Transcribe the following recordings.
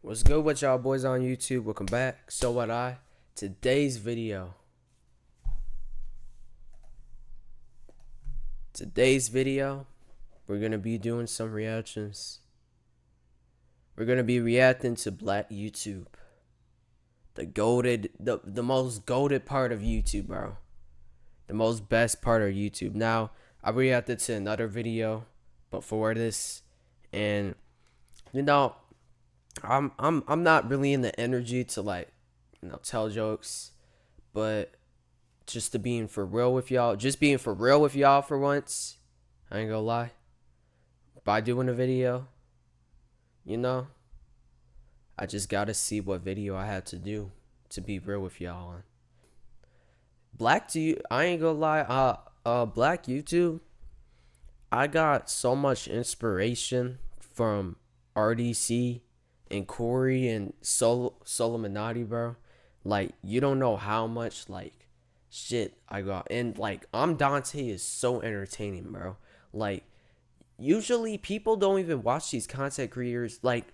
What's good with y'all boys on YouTube? Welcome back. So what today's video we're gonna be doing some reactions. We're gonna be reacting to Black YouTube. The most goated part of YouTube, bro. The most best part of YouTube. Now, I reacted to another video before this, and you know, I'm not really in the energy to tell jokes, but just to being for real with y'all, for once. I ain't gonna lie. By doing a video, I just gotta see what video I had to do to be real with y'all on. I ain't gonna lie, Black YouTube, I got so much inspiration from RDC and Corey and Solomonati, bro. Like, you don't know how much shit I got. And Dante is so entertaining, bro. Like, usually people don't even watch these content creators. Like,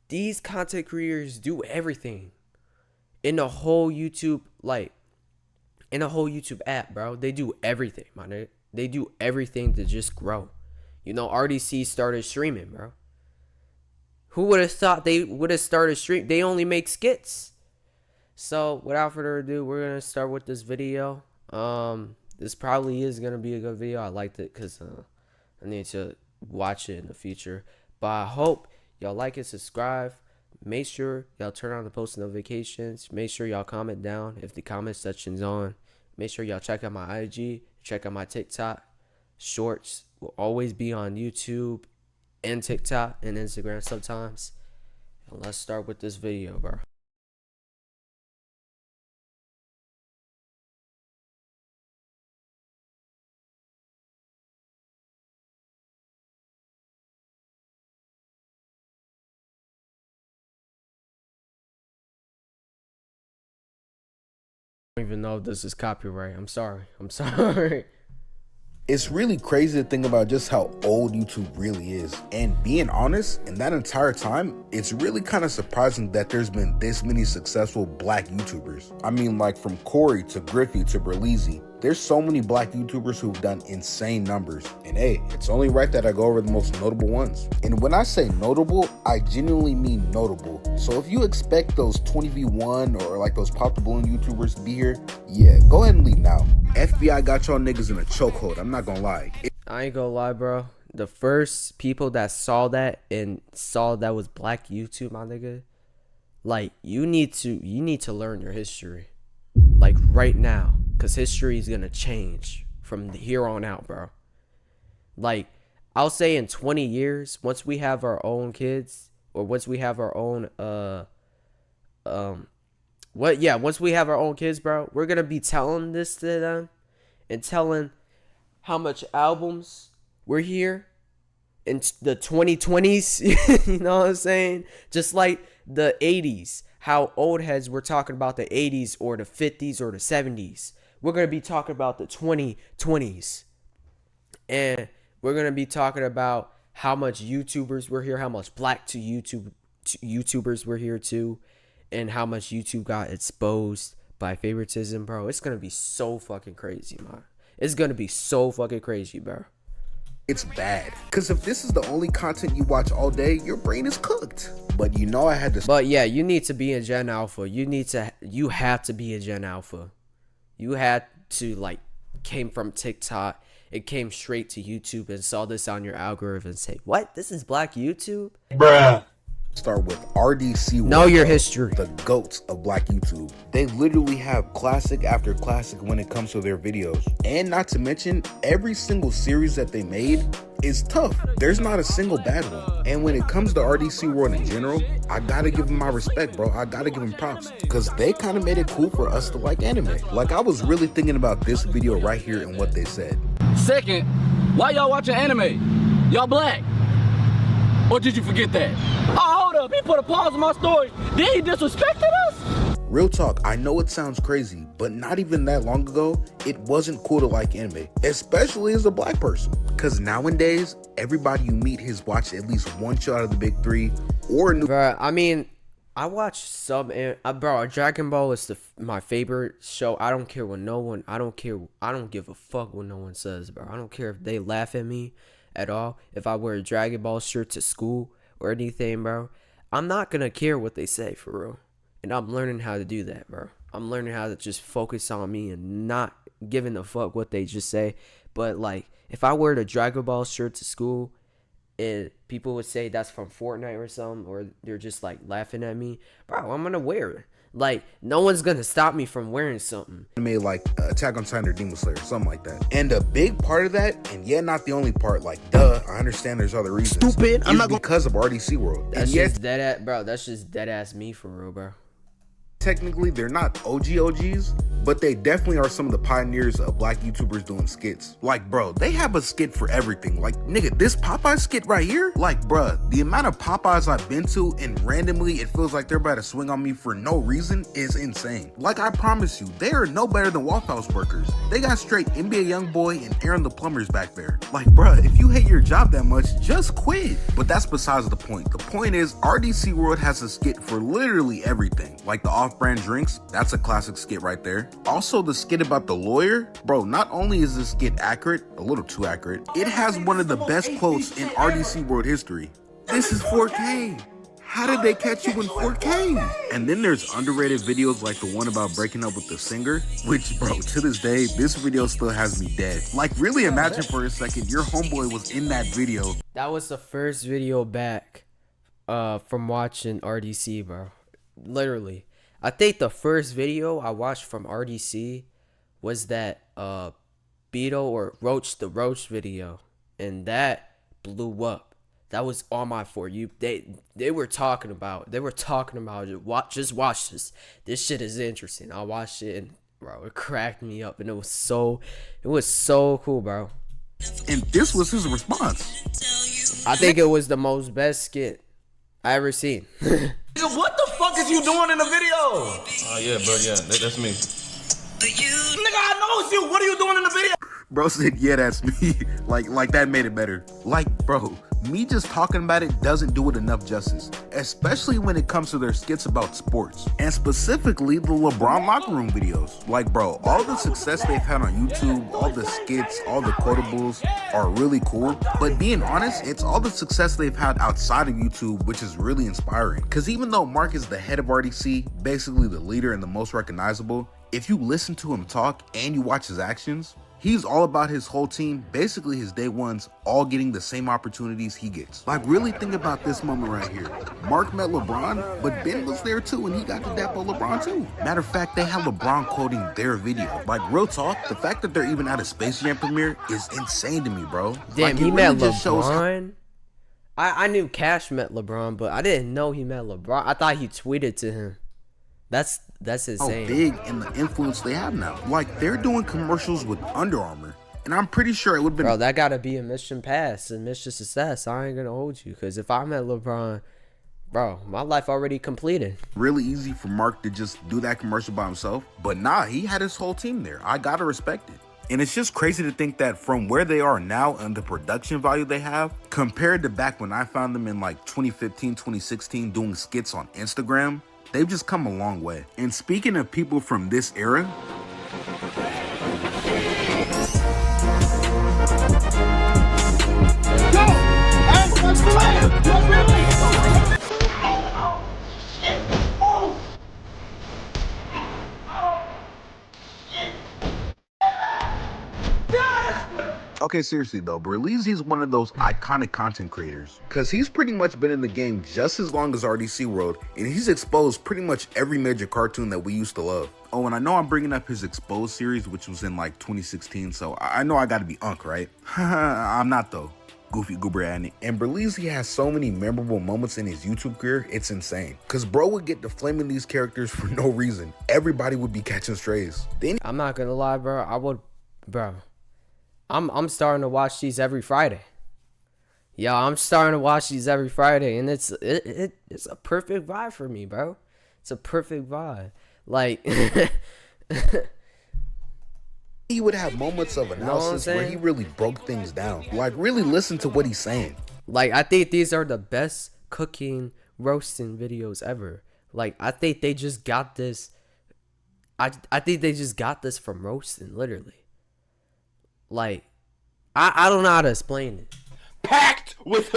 these content creators do everything in the whole YouTube, app, bro. They do everything, my nigga. They do everything to just grow. RDC started streaming, bro. Who would have thought they would have started stream? They only make skits. So without further ado, we're gonna start with this video. This probably is gonna be a good video. I liked it because I need to watch it in the future. But I hope y'all like it, subscribe. Make sure y'all turn on the post notifications. Make sure y'all comment down if the comment section's on. Make sure y'all check out my IG, check out my TikTok. Shorts will always be on YouTube and TikTok and Instagram sometimes. And let's start with this video, bro. I don't even know if this is copyright. I'm sorry. It's really crazy to think about just how old YouTube really is. And being honest, in that entire time, it's really kind of surprising that there's been this many successful Black YouTubers. I mean, like from Corey to Griffey to Berleezy. There's so many Black YouTubers who've done insane numbers. And hey, it's only right that I go over the most notable ones. And when I say notable, I genuinely mean notable. So if you expect those 20v1 or those pop the balloon YouTubers to be here, yeah, go ahead and leave now. FBI got y'all niggas in a chokehold, I'm not gonna lie. I ain't gonna lie, bro. The first people that saw that and saw that was Black YouTube, my nigga, you need to learn your history. Right now. Because history is going to change from here on out, bro. I'll say in 20 years, once we have our own kids, or once we have our own, once we have our own kids, bro, we're going to be telling this to them and telling how much albums were here in the 2020s, you know what I'm saying? Just like the 80s, how old heads were talking about the 80s or the 50s or the 70s. We're going to be talking about the 2020s. And we're going to be talking about how much YouTubers were here, how much Black YouTubers were here too, and how much YouTube got exposed by favoritism, bro. It's going to be so fucking crazy, man. It's going to be so fucking crazy, bro. It's bad. Because if this is the only content you watch all day, your brain is cooked. But I had to... But yeah, you need to be in Gen Alpha. You have to be a Gen Alpha. You had to, came from TikTok. It came straight to YouTube and saw this on your algorithm and say, what? This is Black YouTube? Bruh. Start with RDC. Know your history. The GOATs of Black YouTube. They literally have classic after classic when it comes to their videos. And not to mention, every single series that they made is tough. There's not a single bad one. And when it comes to RDC World in general, I gotta give them my respect, bro. I gotta give them props. Because they kind of made it cool for us to like anime. I was really thinking about this video right here and what they said. Second, why y'all watching anime? Y'all Black? Or did you forget that? Oh, hold up, he put a pause on my story. Then he disrespected us? Real talk, I know it sounds crazy, but not even that long ago, it wasn't cool to like anime, especially as a Black person. Cause nowadays, everybody you meet has watched at least one show out of the big three or a new... Bruh, I mean, I watch bro. Dragon Ball is my favorite show. I don't care what no one. I don't care. I don't give a fuck what no one says, bro. I don't care if they laugh at me at all. If I wear a Dragon Ball shirt to school or anything, bro, I'm not gonna care what they say for real. And I'm learning how to do that, bro. I'm learning how to just focus on me and not giving a fuck what they just say. But like, if I wear the Dragon Ball shirt to school, and people would say that's from Fortnite or something, or they're just like laughing at me, bro, I'm gonna wear it. Like, no one's gonna stop me from wearing something. Made like Attack on Titan or Demon Slayer, something like that. And a big part of that, and yet not the only part, like, duh, I understand there's other reasons. Stupid. I'm not because of RDC World. That's and yet, just dead ass, bro. That's just dead ass me for real, bro. technically they're not OGs, but they definitely are some of the pioneers of black YouTubers doing skits. Like, bro, they have a skit for everything. Like, nigga, this Popeye skit right here, like, bruh, the amount of Popeyes I've been to and randomly it feels like they're about to swing on me for no reason is insane. Like, I promise you, they are no better than Waffle House workers. They got straight NBA Youngboy and Aaron the Plumbers back there. Like, bruh, if you hate your job that much, just quit. But that's besides the point. The point is, RDC World has a skit for literally everything. Like the off-brand drinks, that's a classic skit right there. Also, the skit about the lawyer, bro, not only is this skit accurate, a little too accurate, it has one of the best quotes in RDC World history. This is 4K. How did they catch you in 4K? And then there's underrated videos like the one about breaking up with the singer, which, bro, to this day, this video still has me dead. Like, really imagine for a second your homeboy was in that video. That was the first video back from watching RDC, bro. Literally. I think the first video I watched from RDC was that Beetle or Roach the Roach video, and that blew up. That was on my For You. They were talking about just watch this. This shit is interesting. I watched it and bro, it cracked me up, and it was so cool, bro. And this was his response. I think it was the most best skit I ever seen. What the fuck is you doing in the video? Oh yeah, bro, yeah, that's me. Nigga, I know it's you. What are you doing in the video? Bro said, yeah, that's me. like that made it better. Like, bro, me just talking about it doesn't do it enough justice, especially when it comes to their skits about sports, and specifically the LeBron locker room videos. Like, bro, all the success they've had on YouTube, all the skits, all the quotables are really cool, but being honest, it's all the success they've had outside of YouTube which is really inspiring. Because even though Mark is the head of RDC, basically the leader and the most recognizable, if you listen to him talk and you watch his actions, he's all about his whole team, basically his day ones, all getting the same opportunities he gets. Like, really think about this moment right here. Mark met LeBron, but Ben was there too, and he got to dap on LeBron too. Matter of fact, they have LeBron quoting their video. Like, real talk, the fact that they're even at a Space Jam premiere is insane to me, bro. Damn, like, he met just LeBron? I knew Cash met LeBron, but I didn't know he met LeBron. I thought he tweeted to him. That's insane. How big and the influence they have now. Like, they're doing commercials with Under Armour, and I'm pretty sure it would have been. Bro, that gotta be a mission pass and mission success. I ain't gonna hold you, because if I met LeBron, bro, my life already completed. Really easy for Mark to just do that commercial by himself, but nah, he had his whole team there. I gotta respect it. And it's just crazy to think that from where they are now and the production value they have, compared to back when I found them in like 2015, 2016 doing skits on Instagram, they've just come a long way. And speaking of people from this era, okay, seriously though, Berlizzi is one of those iconic content creators, because he's pretty much been in the game just as long as RDC World, and he's exposed pretty much every major cartoon that we used to love. Oh, and I know I'm bringing up his Exposed series, which was in like 2016, so I know I gotta be Unc, right? I'm not though. Goofy goober and Berlizzi has so many memorable moments in his YouTube career, it's insane. Cause bro would get to flaming these characters for no reason. Everybody would be catching strays. Then I'm not gonna lie, bro. I'm starting to watch these every Friday. Yo, I'm starting to watch these every Friday, and it's a perfect vibe for me, bro. It's a perfect vibe. Like he would have moments of analysis where he really broke things down. Like, really listen to what he's saying. Like, I think these are the best cooking roasting videos ever. Like, I think they just got this. I think they just got this from roasting, literally. Like, I don't know how to explain it. Packed with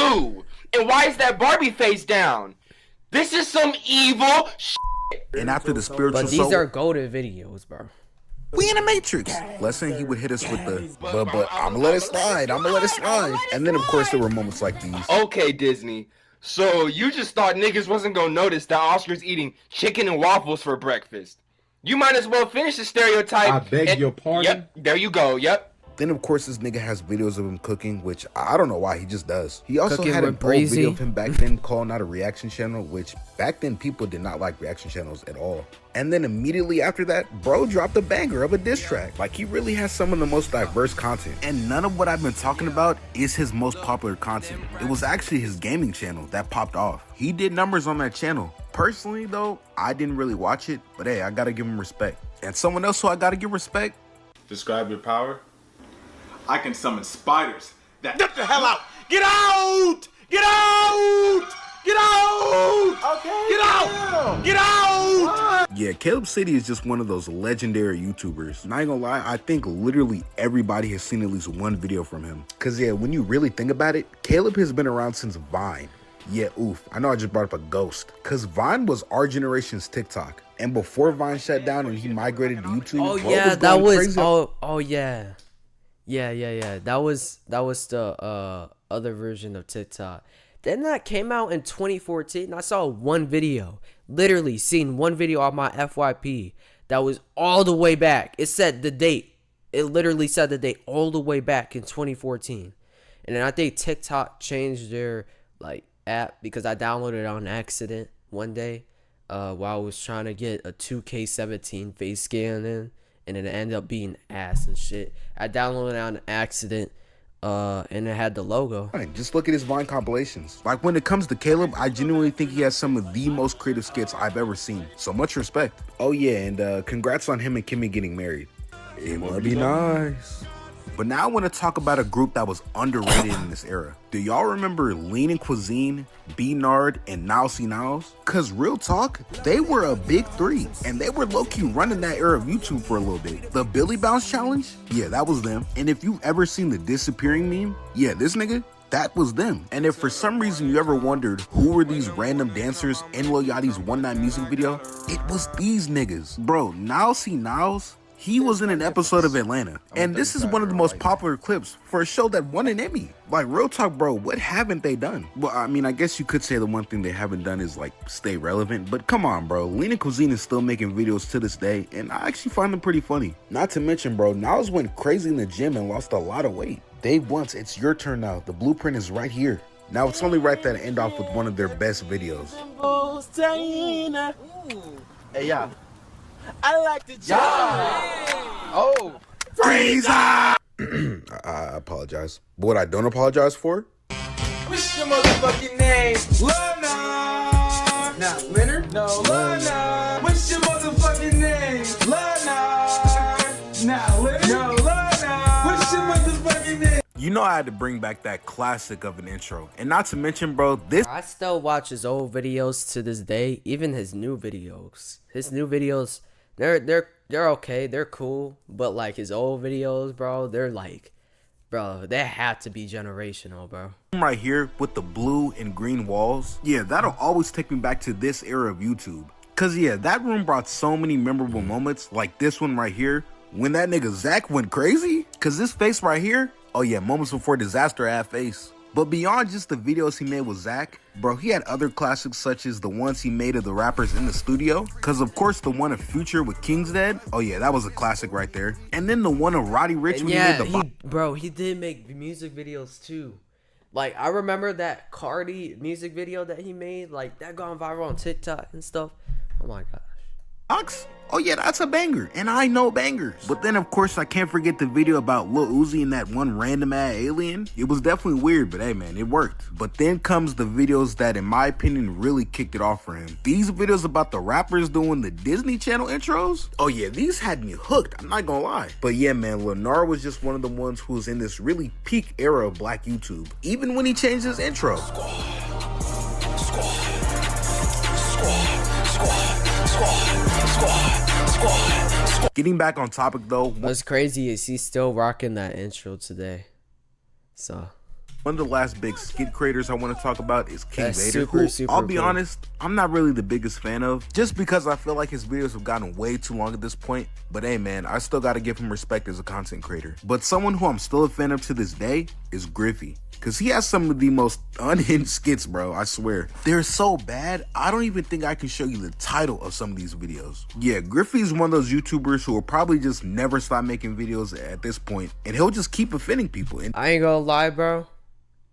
who? And why is that Barbie face down? This is some evil shit. And after the spiritual But these soul, are golden videos, bro. we in the Matrix. Let's say he would hit us with the, but I'ma let it slide. I'ma let it slide. And then of course there were moments like these. Okay, Disney. So you just thought niggas wasn't gonna notice that Oscar's eating chicken and waffles for breakfast. You might as well finish the stereotype. I beg your pardon? Yep, there you go, yep. Then of course this nigga has videos of him cooking, which I don't know why, he just does. He also Cooking had an with old Breezy. video of him back then calling out a reaction channel, which back then people did not like reaction channels at all. And then immediately after that, bro dropped a banger of a diss track. Like, he really has some of the most diverse content. And none of what I've been talking about is his most popular content. It was actually his gaming channel that popped off. He did numbers on that channel. Personally though, I didn't really watch it, but hey, I gotta give him respect. And someone else who I gotta give respect. Describe your power. I can summon spiders. Get the hell out! Get out! Get out! Get out! Okay. Get out! Get out! Yeah, Caleb City is just one of those legendary YouTubers. Not gonna lie, I think literally everybody has seen at least one video from him. Cause yeah, when you really think about it, Caleb has been around since Vine. Yeah, oof, I know I just brought up a ghost. Cause Vine was our generation's TikTok. And before Vine shut down and he migrated to YouTube, Oh bro yeah, was that going was crazy. oh yeah. Yeah. That was the other version of TikTok. Then that came out in 2014. I saw one video. Literally seen one video on my FYP that was all the way back. It said the date. It literally said the date all the way back in 2014. And then I think TikTok changed their like app because I downloaded it on accident one day while I was trying to get a 2K17 face scan in. And then it ended up being ass and shit. I downloaded it on accident, and it had the logo. Fine, just look at his Vine compilations. Like, when it comes to Caleb, I genuinely think he has some of the most creative skits I've ever seen. So much respect. Oh yeah, and congrats on him and Kimmy getting married. It might be nice. But now I want to talk about a group that was underrated in this era. Do y'all remember Lean and Cuisine, B Nard, and Now See Nows? Cause real talk, they were a big three, and they were low-key running that era of YouTube for a little bit. The Billy Bounce Challenge? Yeah, that was them. And if you've ever seen the disappearing meme, yeah, this nigga, that was them. And if for some reason you ever wondered who were these random dancers in Lil Yachty's One Night music video, it was these niggas. Bro, Now See Nows, he was in an episode of Atlanta, and this is one of the most popular clips for a show that won an Emmy. Like, real talk, bro, what haven't they done? Well, I mean, I guess you could say the one thing they haven't done is like stay relevant, but come on, bro. Lean and Cuisine is still making videos to this day, and I actually find them pretty funny. Not to mention, bro, Niles went crazy in the gym and lost a lot of weight. Dave Once, it's your turn now. The blueprint is right here. Now it's only right that I end off with one of their best videos. Hey, yeah. I like the job. Oh. Freeze! I apologize. But what I don't apologize for? What's your motherfucking name? Leonard. Not Leonard? No, Leonard. What's your motherfucking name? Leonard. Not Leonard? No, Leonard. What's your motherfucking name? You know I had to bring back that classic of an intro. And not to mention, bro, this I still watch his old videos to this day, even his new videos. His new videos, they're okay, they're cool, but like his old videos, bro, they're like, bro, they have to be generational, bro. right here with the blue and green walls, yeah, that'll always take me back to this era of YouTube. Cause yeah, that room brought so many memorable moments, like this one right here, when that nigga Zach went crazy. Cause this face right here, oh yeah, moments before disaster ass face. But beyond just the videos he made with Zach, bro, he had other classics such as the ones he made of the rappers in the studio. Cause of course the one of Future with King's Dead, oh yeah, that was a classic right there. And then the one of Roddy Ricch when Yeah, he made the he did make music videos too. Like, I remember that Cardi music video that he made, like, that gone viral on TikTok and stuff. Oh my gosh. box. Oh yeah, that's a banger, and I know bangers. But then of course I can't forget the video about Lil Uzi and that one random ass alien. It was definitely weird, but hey man, it worked. But then comes the videos that in my opinion really kicked it off for him. These videos about the rappers doing the Disney Channel intros, oh yeah, these had me hooked, I'm not gonna lie. But yeah man, Lennar was just one of the ones who was in this really peak era of black YouTube, even when he changed his intro. Getting back on topic though, What's crazy is he's still rocking that intro today. So one of the last big skit creators I want to talk about is King That's Vader, super, who, super I'll be cool. honest, I'm not really the biggest fan of, just because I feel like his videos have gotten way too long at this point. But hey man, I still gotta give him respect as a content creator. But someone who I'm still a fan of to this day is Griffey, because he has some of the most unhinged skits, bro, I swear. They're so bad, I don't even think I can show you the title of some of these videos. Yeah, Griffey's one of those YouTubers who will probably just never stop making videos at this point, and he'll just keep offending people. And I ain't gonna lie, bro.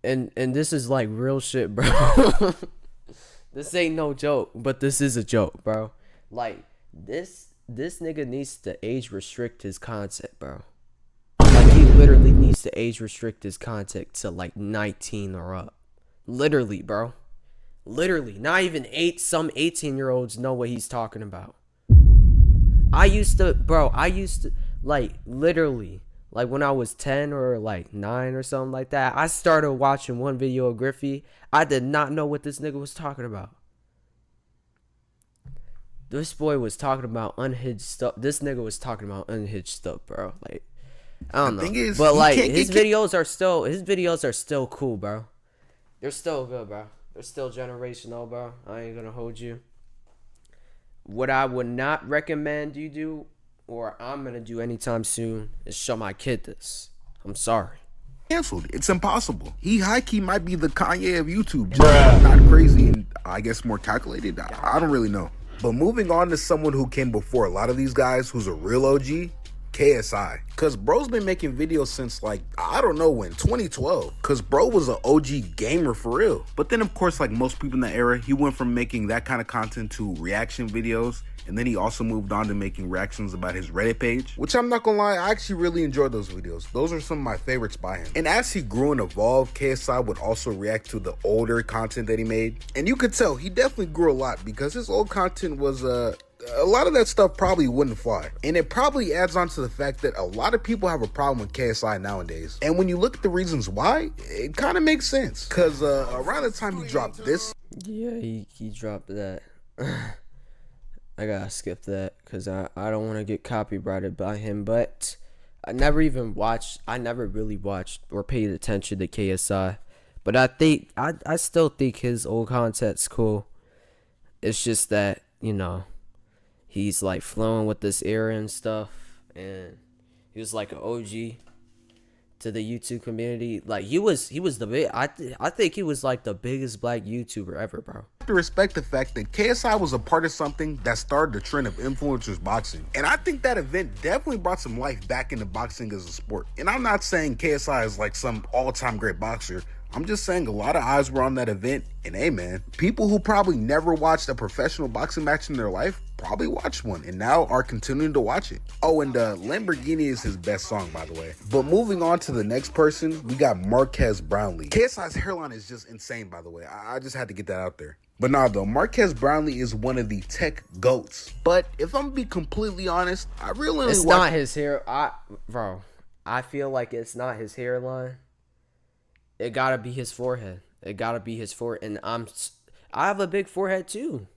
And this is like real shit, bro. This ain't no joke, but this is a joke, bro. Like this nigga needs to age restrict his content, bro. Like he literally needs to age restrict his content to like 19 or up. Literally, bro. Literally. Not even some 18-year-olds know what he's talking about. I used to like literally, like when I was 10 or like 9 or something like that, I started watching one video of Griffey. I did not know what this nigga was talking about. This boy was talking about unhinged stuff. This nigga was talking about unhinged stuff, bro. Like, I don't know. thing is, but he like can't his get videos are still cool, bro. They're still good, bro. They're still generational, bro. I ain't gonna hold you. What I would not recommend you do, or I'm gonna do anytime soon, is show my kid this. I'm sorry. canceled. It's impossible. He high-key might be the Kanye of YouTube. Just not crazy and I guess more calculated. I don't really know. But moving on to someone who came before a lot of these guys, who's a real OG, KSI. Cause bro's been making videos since like, I don't know when, 2012. Cause bro was an OG gamer for real. But then of course, like most people in that era, he went from making that kind of content to reaction videos. And then he also moved on to making reactions about his Reddit page, which I'm not gonna lie, I actually really enjoyed those videos. Those are some of my favorites by him. And as he grew and evolved, KSI would also react to the older content that he made. And you could tell he definitely grew a lot because his old content was a lot of that stuff probably wouldn't fly. And it probably adds on to the fact that a lot of people have a problem with KSI nowadays. And when you look at the reasons why, it kind of makes sense. Cause around the time he dropped this, Yeah, he dropped that. I gotta skip that because I don't want to get copyrighted by him. But I never really watched or paid attention to KSI. But I still think his old content's cool. It's just that, you know, he's like flowing with this era and stuff, and he was like an OG to the YouTube community. Like he was the big. I think he was like the biggest black YouTuber ever, bro. to respect the fact that KSI was a part of something that started the trend of influencers boxing. And I think that event definitely brought some life back into boxing as a sport. And I'm not saying KSI is like some all-time great boxer. I'm just saying a lot of eyes were on that event, and hey man, people who probably never watched a professional boxing match in their life probably watched one and now are continuing to watch it. Oh, and Lamborghini is his best song, by the way. But moving on to the next person, we got Marquez Brownlee. KSI's hairline is just insane, by the way. I just had to get that out there. But nah, though, Marquez Brownlee is one of the tech goats. But if I'm gonna be completely honest, I really It's not his hair. I feel like it's not his hairline. It gotta be his forehead. It gotta be his forehead. And I have a big forehead too.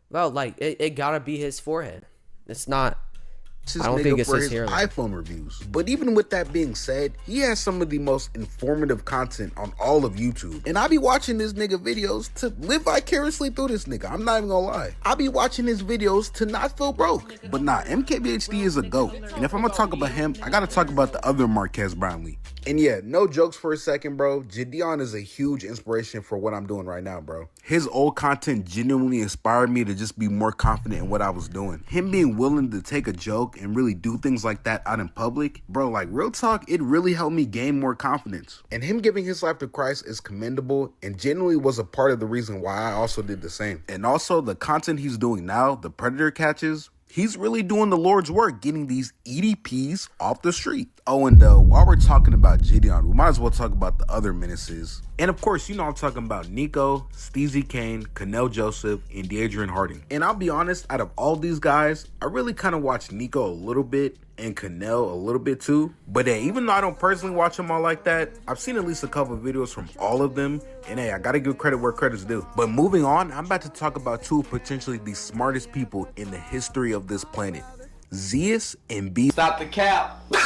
Well, like it gotta be his forehead. It's not. I don't think it's his hairline. iPhone reviews. But even with that being said, he has some of the most informative content on all of YouTube. And I be watching this nigga videos to live vicariously through this nigga. I'm not even gonna lie. I be watching his videos to not feel broke. But nah, MKBHD is a GOAT. And if I'm gonna talk about him, I gotta talk about the other Marquez Brownlee. And yeah, no jokes for a second, bro. Jadeon is a huge inspiration for what I'm doing right now, bro. His old content genuinely inspired me to just be more confident in what I was doing. Him being willing to take a joke and really do things like that out in public, bro, like real talk, it really helped me gain more confidence. And him giving his life to Christ is commendable and genuinely was a part of the reason why I also did the same. And also the content he's doing now, the Predator catches, he's really doing the Lord's work, getting these EDPs off the street. Oh, and while we're talking about Gideon, we might as well talk about the other menaces. And of course, you know I'm talking about Nico, Steezy Kane, Cannell Joseph, and Deadrian Harding. And I'll be honest, out of all these guys, I really kind of watched Nico a little bit. and Canel a little bit too. But hey, even though I don't personally watch them all like that, I've seen at least a couple of videos from all of them. And hey, I gotta give credit where credit's due. But moving on, I'm about to talk about two of potentially the smartest people in the history of this planet. Zeus and B. Stop the cap. Stop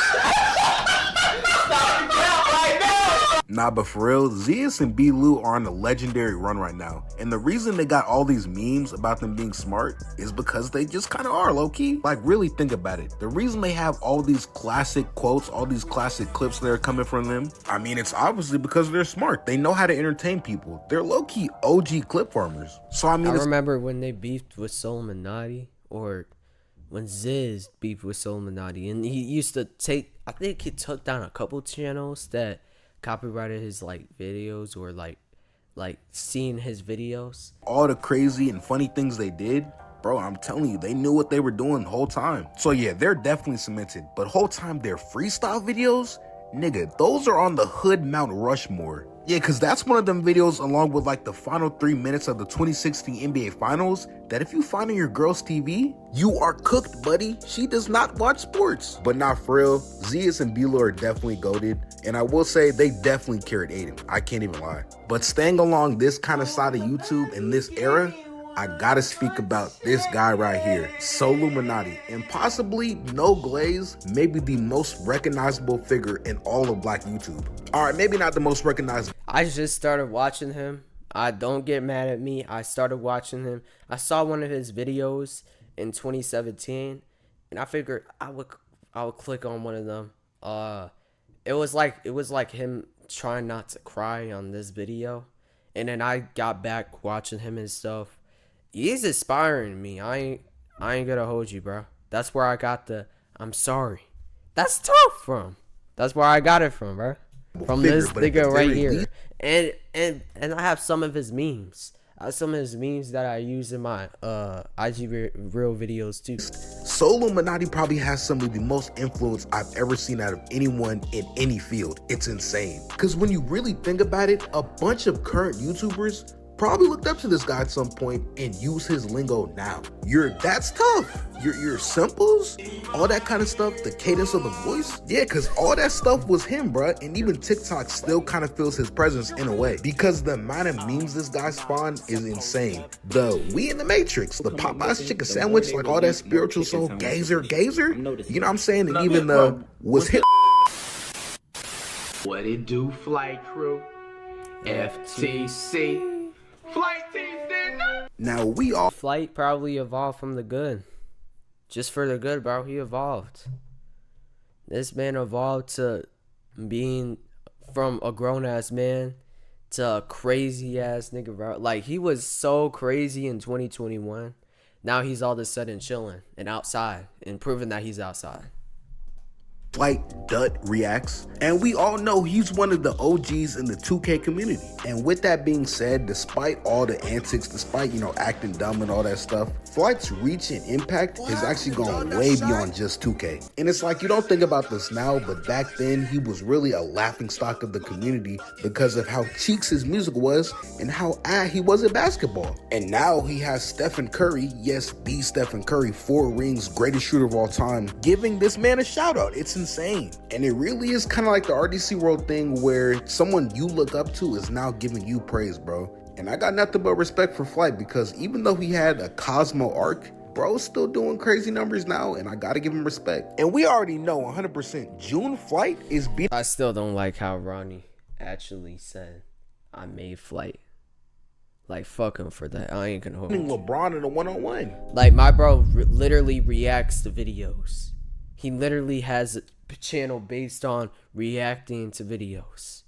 the cap right now. Nah, but for real, Zeus and B-Lou are on a legendary run right now. And the reason they got all these memes about them being smart is because they just kind of are, low-key. Like, really think about it. The reason they have all these classic quotes, all these classic clips that are coming from them, I mean, it's obviously because they're smart. They know how to entertain people. They're low-key OG clip farmers. So, I mean, I remember when they beefed with Illuminati, or when Ziz beefed with Illuminati, and he used to take, I think he took down a couple channels that copyrighted his like videos, or like seeing his videos. All the crazy and funny things they did, bro, I'm telling you, they knew what they were doing the whole time. So yeah, they're definitely cemented. But whole time their freestyle videos, nigga, those are on the hood Mount Rushmore. Yeah, because that's one of them videos along with like the final 3 minutes of the 2016 NBA Finals that if you find on your girl's TV, you are cooked, buddy. She does not watch sports. But not for real, Zeus and B-Lou are definitely goated. And I will say they definitely carried Aiden. I can't even lie. But staying along this kind of side of YouTube in this era, I gotta speak about this guy right here, Illuminati, and possibly No Glaze, maybe the most recognizable figure in all of Black YouTube. All right, maybe not the most recognizable. I just started watching him. I don't get mad at me. I started watching him. I saw one of his videos in 2017, and I figured I would click on one of them. It was like him trying not to cry on this video, and then I got back watching him and stuff. He's inspiring me. I ain't gonna hold you, bro. That's where I got the I'm sorry. That's tough from. That's where I got it from, bro. From this nigga right here. And I have some of his memes. I have some of his memes that I use in my IG real videos too. Illuminati probably has some of the most influence I've ever seen out of anyone in any field. It's insane. Because when you really think about it, a bunch of current YouTubers probably looked up to this guy at some point and use his lingo now. That's tough. Your simples, all that kind of stuff, the cadence of the voice. Yeah, because all that stuff was him, bruh. And even TikTok still kind of feels his presence in a way. Because the amount of memes this guy spawned is insane. The We in the Matrix, the Popeye's chicken sandwich, like all that spiritual soul, gazer. You know what I'm saying? And even was hit. What it do, flight crew? FTC. Flight team stand up. Now we all Flight probably evolved from the good. Just for the good, bro. He evolved. This man evolved to being from a grown-ass man to a crazy-ass nigga, bro. Like, he was so crazy in 2021. Now he's all of a sudden chilling and outside and proving that he's outside. Flight Dut reacts, and we all know he's one of the OGs in the 2K community. And with that being said, despite all the antics, despite, you know, acting dumb and all that stuff, Flight's reach and impact has actually gone way beyond just 2K. And it's like, you don't think about this now, but back then he was really a laughingstock of the community because of how cheeks his music was and how he was at basketball. And now he has Stephen Curry, yes, the Stephen Curry, 4 rings, greatest shooter of all time, giving this man a shout out. It's insane. And it really is kind of like the RDC World thing where someone you look up to is now giving you praise, bro. And I got nothing but respect for Flight because even though he had a Cosmo arc, bro's still doing crazy numbers now, and I gotta give him respect. And we already know 100% June Flight is beating. I still don't like how Ronnie actually said, I made Flight. Like, fuck him for that. I ain't gonna hold you. LeBron in a one-on-one. Like, my bro literally reacts to videos. He literally has a channel based on reacting to videos.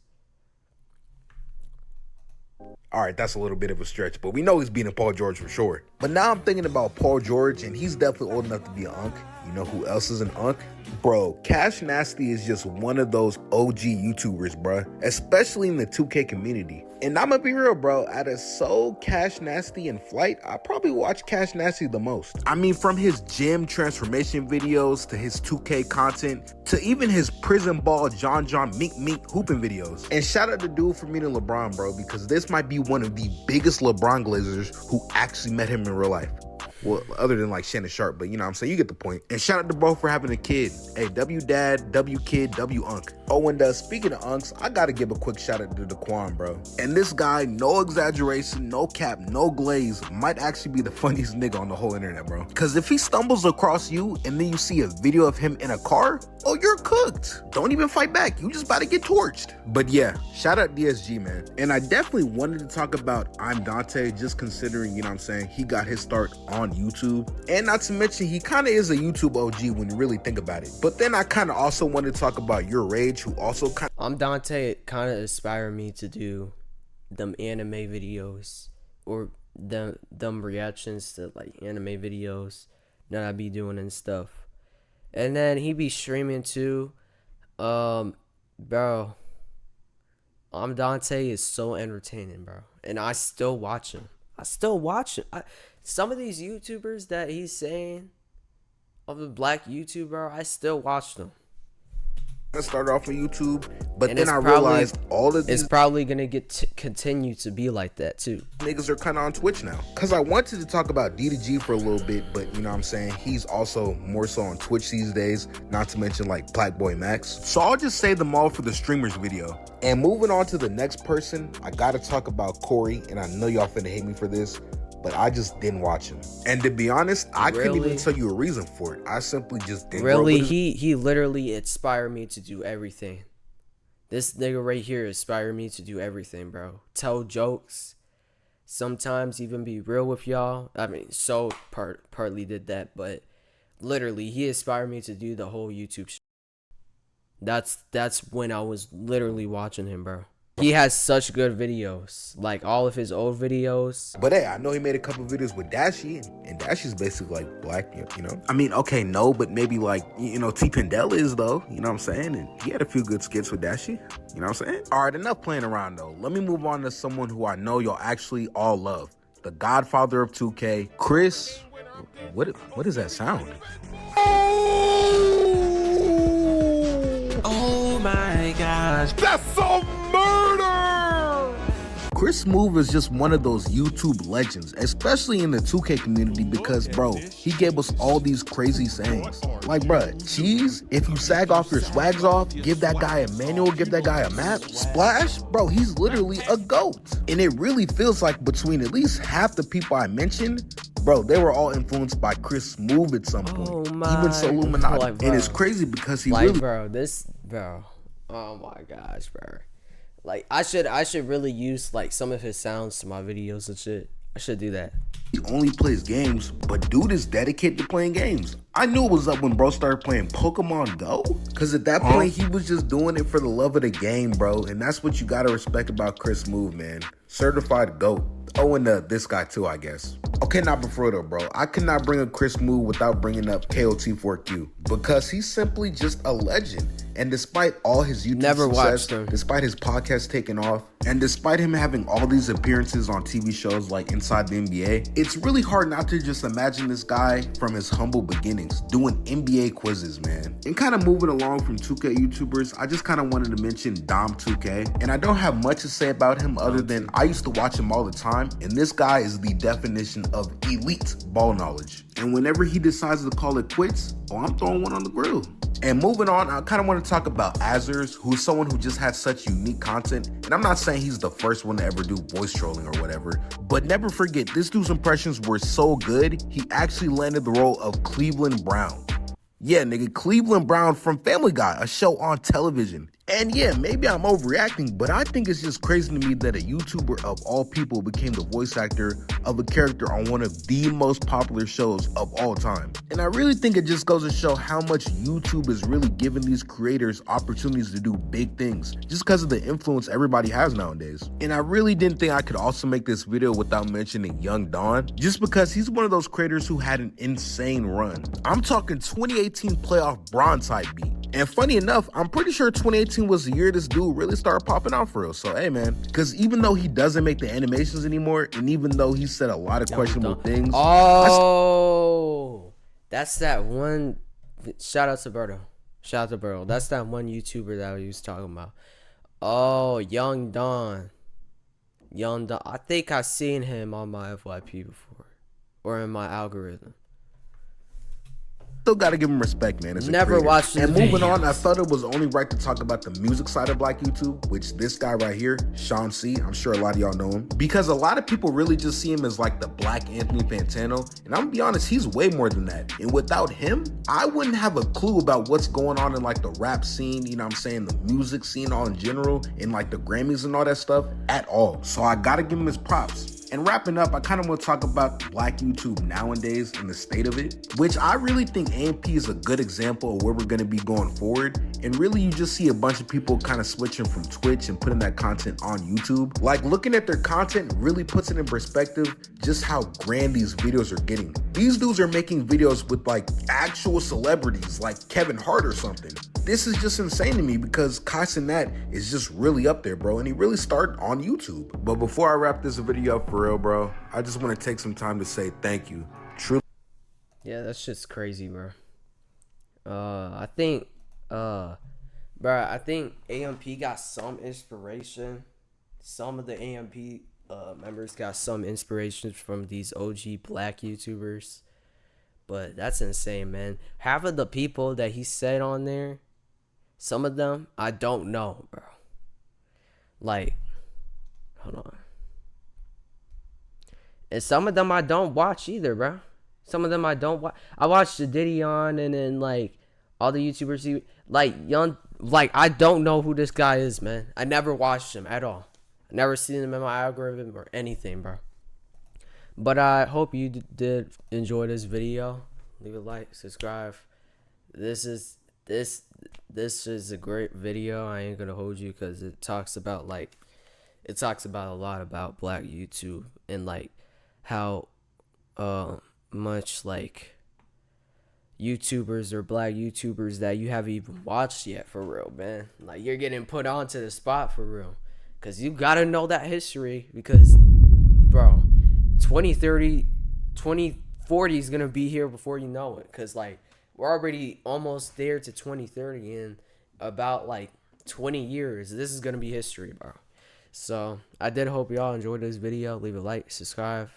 All right, that's a little bit of a stretch, but we know he's beating Paul George for sure. But now I'm thinking about Paul George, and he's definitely old enough to be an unk. You know who else is an unk? Bro, Cash Nasty is just one of those OG YouTubers, bro, especially in the 2K community. And I'm gonna be real, bro, out of Soul, Cash Nasty, and Flight, I probably watch Cash Nasty the most. I mean, from his gym transformation videos to his 2K content to even his prison ball John Mink hooping videos. And shout out to dude for meeting LeBron, bro, because this might be one of the biggest LeBron glazers who actually met him in real life. Well, other than like Shannon Sharp, but you know what I'm saying? You get the point. And shout out to bro for having a kid. Hey, W dad, W kid, W unk. Oh, and speaking of unks, I gotta give a quick shout out to Daquan, bro. And this guy, no exaggeration, no cap, no glaze, might actually be the funniest nigga on the whole internet, bro. Cause if he stumbles across you and then you see a video of him in a car, oh, you're cooked. Don't even fight back. You just about to get torched. But yeah, shout out DSG, man. And I definitely wanted to talk about I'm Dante, just considering, you know what I'm saying, he got his start on YouTube. And not to mention, he kind of is a YouTube OG when you really think about it. But then I kind of also wanted to talk about Your Rage, who also kind of... I'm Dante kind of inspired me to do them anime videos or them reactions to like anime videos that I be doing and stuff. And then he be streaming too. Bro, I'm Dante is so entertaining, bro. And I still watch him. Some of these YouTubers that he's saying of the black YouTuber, I still watch them. I started off on YouTube, but And then I realized all of these it's probably gonna continue to be like that too. niggas are kind of on Twitch now. Cause I wanted to talk about D2G for a little bit, but you know what I'm saying, he's also more so on Twitch these days, not to mention like Black Boy Max. So I'll just save them all for the streamers video. And moving on to the next person, I gotta talk about Corey, and I know y'all finna hate me for this, but I just didn't watch him. And to be honest, I couldn't even tell you a reason for it. I simply just didn't. Really, he literally inspired me to do everything. This nigga right here inspired me to do everything, bro. Tell jokes. Sometimes even be real with y'all. I mean, so partly did that, but literally he inspired me to do the whole YouTube shit. That's when I was literally watching him, bro. He has such good videos, like all of his old videos. But hey, I know he made a couple videos with Dashie, and Dashie's basically like black, you know? I mean, okay, no, but maybe like, you know, T. Pendel is though, you know what I'm saying? And he had a few good skits with Dashie, you know what I'm saying? All right, enough playing around though. Let me move on to someone who I know y'all actually all love. The godfather of 2K, Chris. What is that sound? Oh my gosh. That's a murder! Chris Smoove is just one of those YouTube legends, especially in the 2K community, because bro, he gave us all these crazy sayings. Like bruh, cheese, if you sag off your swags off, give that guy a manual, give that guy a map. Splash, bro, he's literally a GOAT. And it really feels like between at least half the people I mentioned, bro, they were all influenced by Chris Smoove at some point. Oh my, even Illuminati. like, and it's crazy because he like, really... bro, oh my gosh, bro. Like, I should really use like some of his sounds to my videos and shit. I should do that. He only plays games, but dude is dedicated to playing games. I knew it was up when bro started playing Pokemon Go, because at that point he was just doing it for the love of the game, bro. And that's what you gotta respect about Chris Smoove, man. Certified GOAT. Oh, and this guy too, I guess. Okay, now before though, bro, I could not bring up Chris Smoove without bringing up KOT4Q, because he's simply just a legend. And despite all his YouTube success, despite his podcast taking off, and despite him having all these appearances on TV shows like Inside the NBA, it's really hard not to just imagine this guy from his humble beginnings doing NBA quizzes, man. And kind of moving along from 2K YouTubers, I just kind of wanted to mention Dom2K. And I don't have much to say about him other than I used to watch him all the time, and this guy is the definition of elite ball knowledge. And whenever he decides to call it quits, oh, I'm throwing one on the grill. And moving on, I kind of want to talk about Azers, who's someone who just has such unique content. And I'm not saying he's the first one to ever do voice trolling or whatever, but never forget, this dude's impressions were so good, he actually landed the role of Cleveland Brown. Yeah, nigga, Cleveland Brown from Family Guy, a show on television. And yeah, maybe I'm overreacting, but I think it's just crazy to me that a YouTuber of all people became the voice actor of a character on one of the most popular shows of all time. And I really think it just goes to show how much YouTube is really giving these creators opportunities to do big things, just because of the influence everybody has nowadays. And I really didn't think I could also make this video without mentioning Young Don, just because he's one of those creators who had an insane run. I'm talking 2018 playoff bronze type beat. And funny enough, I'm pretty sure 2018 was the year this dude really started popping out for real. So hey man, because even though he doesn't make the animations anymore, and even though he said a lot of questionable things, that's that one. Shout out to Berto. Shout out to Berto. That's that one YouTuber that he was talking about. Oh, Young Don. I think I seen him on my FYP before. or in my algorithm. Still gotta give him respect, man. As a Never creator. watched his And moving on, I videos. thought it was only right to talk about the music side of Black YouTube, which this guy right here, Sean C. I'm sure a lot of y'all know him, because a lot of people really just see him as like the Black Anthony Fantano, and I'm gonna be honest, he's way more than that. And without him, I wouldn't have a clue about what's going on in like the rap scene, you know what I'm saying, the music scene all in general, and like the Grammys and all that stuff at all. So I gotta give him his props. And wrapping up, I kind of want to talk about Black YouTube nowadays and the state of it, which I really think AMP is a good example of where we're going to be going forward. And really, you just see a bunch of people kind of switching from Twitch and putting that content on YouTube. Like, looking at their content really puts it in perspective just how grand these videos are getting. These dudes are making videos with like actual celebrities like Kevin Hart or something. This is just insane to me because Kai Cenat is just really up there, bro, and he really started on YouTube. But before I wrap this video up for real, bro, I just want to take some time to say thank you. Truly. Yeah, that's just crazy, bro. I think AMP got some inspiration. Some of the AMP members got some inspiration from these OG Black YouTubers. But that's insane, man. Half of the people that he said on there, some of them, I don't know, bro. Like, hold on. And some of them I don't watch either, bro. Some of them I don't watch. I watched the Didion and then like all the YouTubers, like young, like I don't know who this guy is, man. I never watched him at all. I never seen him in my algorithm or anything, bro. But I hope you did enjoy this video. Leave a like, subscribe. This is a great video. I ain't gonna hold you because it talks about a lot about Black YouTube and like how much like YouTubers or Black YouTubers that you haven't even watched yet, for real, man. Like, you're getting put onto the spot for real, because you gotta know that history, because bro, 2030 2040 is gonna be here before you know it, because like we're already almost there to 2030 in about like 20 years. This is gonna be history, bro. So I did hope y'all enjoyed this video. Leave a like, subscribe,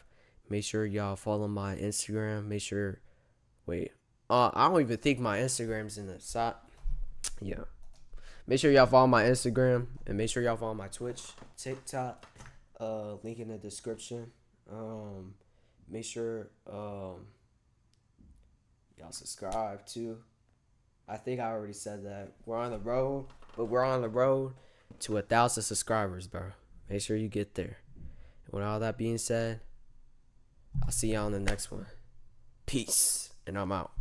make sure y'all follow my Instagram. Make sure, I don't even think my Instagram's in the side. Yeah, make sure y'all follow my Instagram, and make sure y'all follow my Twitch, TikTok, link in the description. Make sure y'all subscribe too. I think I already said that. We're on the road to 1,000 subscribers, bro. Make sure you get there. And with all that being said, I'll see y'all on the next one. Peace, and I'm out.